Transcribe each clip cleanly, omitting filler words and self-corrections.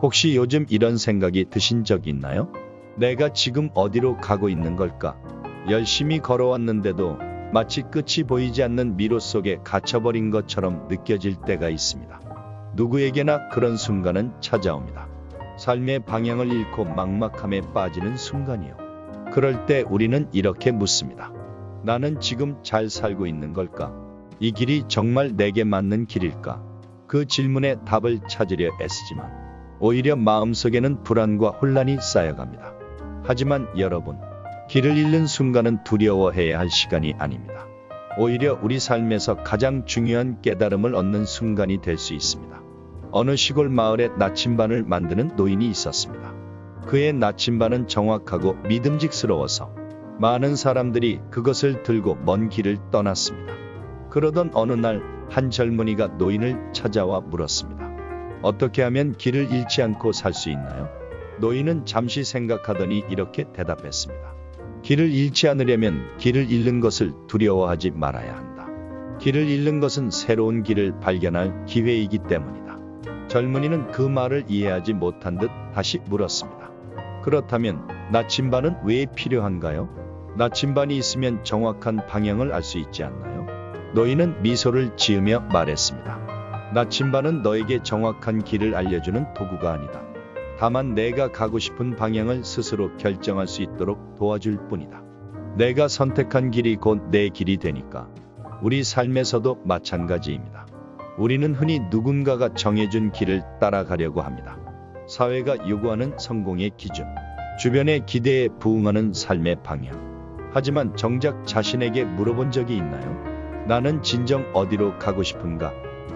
혹시 요즘 이런 생각이 드신 적 있나요? 내가 지금 어디로 가고 있는 걸까? 열심히 걸어왔는데도 마치 끝이 보이지 않는 미로 속에 갇혀버린 것처럼 느껴질 때가 있습니다. 누구에게나 그런 순간은 찾아옵니다. 삶의 방향을 잃고 막막함에 빠지는 순간이요. 그럴 때 우리는 이렇게 묻습니다. 나는 지금 잘 살고 있는 걸까? 이 길이 정말 내게 맞는 길일까? 그 질문에 답을 찾으려 애쓰지만 오히려 마음속에는 불안과 혼란이 쌓여갑니다. 하지만 여러분, 길을 잃는 순간은 두려워해야 할 시간이 아닙니다. 오히려 우리 삶에서 가장 중요한 깨달음을 얻는 순간이 될 수 있습니다. 어느 시골 마을에 나침반을 만드는 노인이 있었습니다. 그의 나침반은 정확하고 믿음직스러워서 많은 사람들이 그것을 들고 먼 길을 떠났습니다. 그러던 어느 날 한 젊은이가 노인을 찾아와 물었습니다. 어떻게 하면 길을 잃지 않고 살 수 있나요? 노인은 잠시 생각하더니 이렇게 대답했습니다. 길을 잃지 않으려면 길을 잃는 것을 두려워하지 말아야 한다. 길을 잃는 것은 새로운 길을 발견할 기회이기 때문이다. 젊은이는 그 말을 이해하지 못한 듯 다시 물었습니다. 그렇다면 나침반은 왜 필요한가요? 나침반이 있으면 정확한 방향을 알 수 있지 않나요? 노인은 미소를 지으며 말했습니다. 나침반은 너에게 정확한 길을 알려주는 도구가 아니다. 다만 내가 가고 싶은 방향을 스스로 결정할 수 있도록 도와줄 뿐이다. 내가 선택한 길이 곧 내 길이 되니까. 우리 삶에서도 마찬가지입니다. 우리는 흔히 누군가가 정해준 길을 따라가려고 합니다. 사회가 요구하는 성공의 기준, 주변의 기대에 부응하는 삶의 방향. 하지만 정작 자신에게 물어본 적이 있나요? 나는 진정 어디로 가고 싶은가?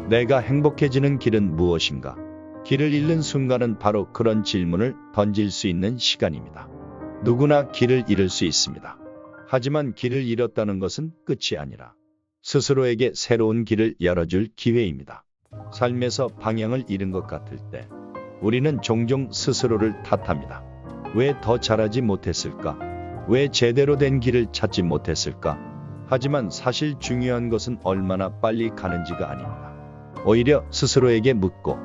내가 행복해지는 길은 무엇인가? 길을 잃는 순간은 바로 그런 질문을 던질 수 있는 시간입니다. 누구나 길을 잃을 수 있습니다. 하지만 길을 잃었다는 것은 끝이 아니라 스스로에게 새로운 길을 열어줄 기회입니다. 삶에서 방향을 잃은 것 같을 때 우리는 종종 스스로를 탓합니다. 왜 더 잘하지 못했을까? 왜 제대로 된 길을 찾지 못했을까? 하지만 사실 중요한 것은 얼마나 빨리 가는지가 아닙니다. 오히려 스스로에게 묻고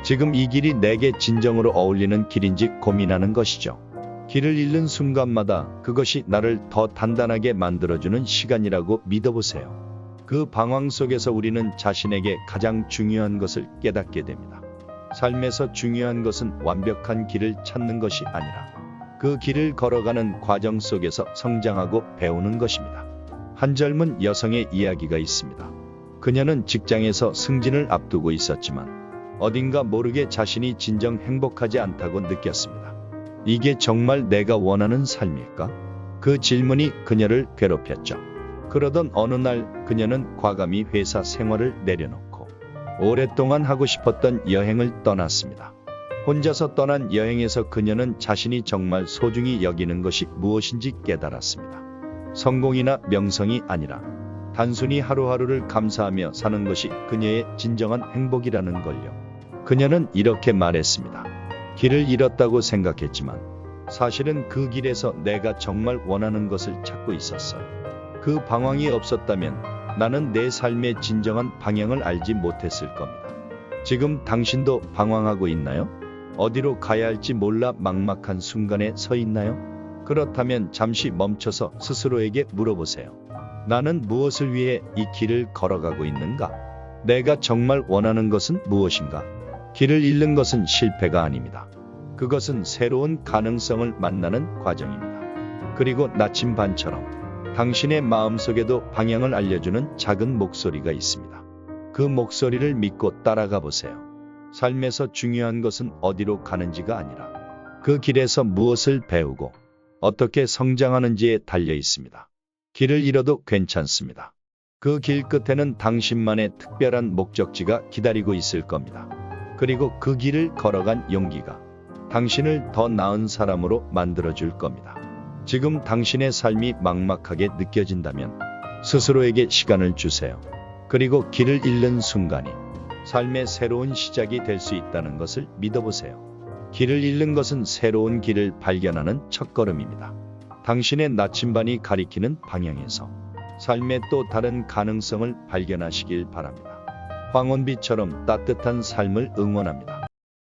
지금 이 길이 내게 진정으로 어울리는 길인지 고민하는 것이죠. 길을 잃는 순간마다 그것이 나를 더 단단하게 만들어주는 시간이라고 믿어보세요. 그 방황 속에서 우리는 자신에게 가장 중요한 것을 깨닫게 됩니다. 삶에서 중요한 것은 완벽한 길을 찾는 것이 아니라 그 길을 걸어가는 과정 속에서 성장하고 배우는 것입니다. 한 젊은 여성의 이야기가 있습니다. 그녀는 직장에서 승진을 앞두고 있었지만 어딘가 모르게 자신이 진정 행복하지 않다고 느꼈습니다. 이게 정말 내가 원하는 삶일까? 그 질문이 그녀를 괴롭혔죠. 그러던 어느 날 그녀는 과감히 회사 생활을 내려놓고 오랫동안 하고 싶었던 여행을 떠났습니다. 혼자서 떠난 여행에서 그녀는 자신이 정말 소중히 여기는 것이 무엇인지 깨달았습니다. 성공이나 명성이 아니라 단순히 하루하루를 감사하며 사는 것이 그녀의 진정한 행복이라는 걸요. 그녀는 이렇게 말했습니다. 길을 잃었다고 생각했지만 사실은 그 길에서 내가 정말 원하는 것을 찾고 있었어요. 그 방황이 없었다면 나는 내 삶의 진정한 방향을 알지 못했을 겁니다. 지금 당신도 방황하고 있나요? 어디로 가야 할지 몰라 막막한 순간에 서 있나요? 그렇다면 잠시 멈춰서 스스로에게 물어보세요. 나는 무엇을 위해 이 길을 걸어가고 있는가? 내가 정말 원하는 것은 무엇인가? 길을 잃는 것은 실패가 아닙니다. 그것은 새로운 가능성을 만나는 과정입니다. 그리고 나침반처럼 당신의 마음속에도 방향을 알려주는 작은 목소리가 있습니다. 그 목소리를 믿고 따라가 보세요. 삶에서 중요한 것은 어디로 가는지가 아니라 그 길에서 무엇을 배우고 어떻게 성장하는지에 달려 있습니다. 길을 잃어도 괜찮습니다. 그 길 끝에는 당신만의 특별한 목적지가 기다리고 있을 겁니다. 그리고 그 길을 걸어간 용기가 당신을 더 나은 사람으로 만들어줄 겁니다. 지금 당신의 삶이 막막하게 느껴진다면 스스로에게 시간을 주세요. 그리고 길을 잃는 순간이 삶의 새로운 시작이 될 수 있다는 것을 믿어보세요. 길을 잃는 것은 새로운 길을 발견하는 첫걸음입니다. 당신의 나침반이 가리키는 방향에서 삶의 또 다른 가능성을 발견하시길 바랍니다. 황혼빛처럼 따뜻한 삶을 응원합니다.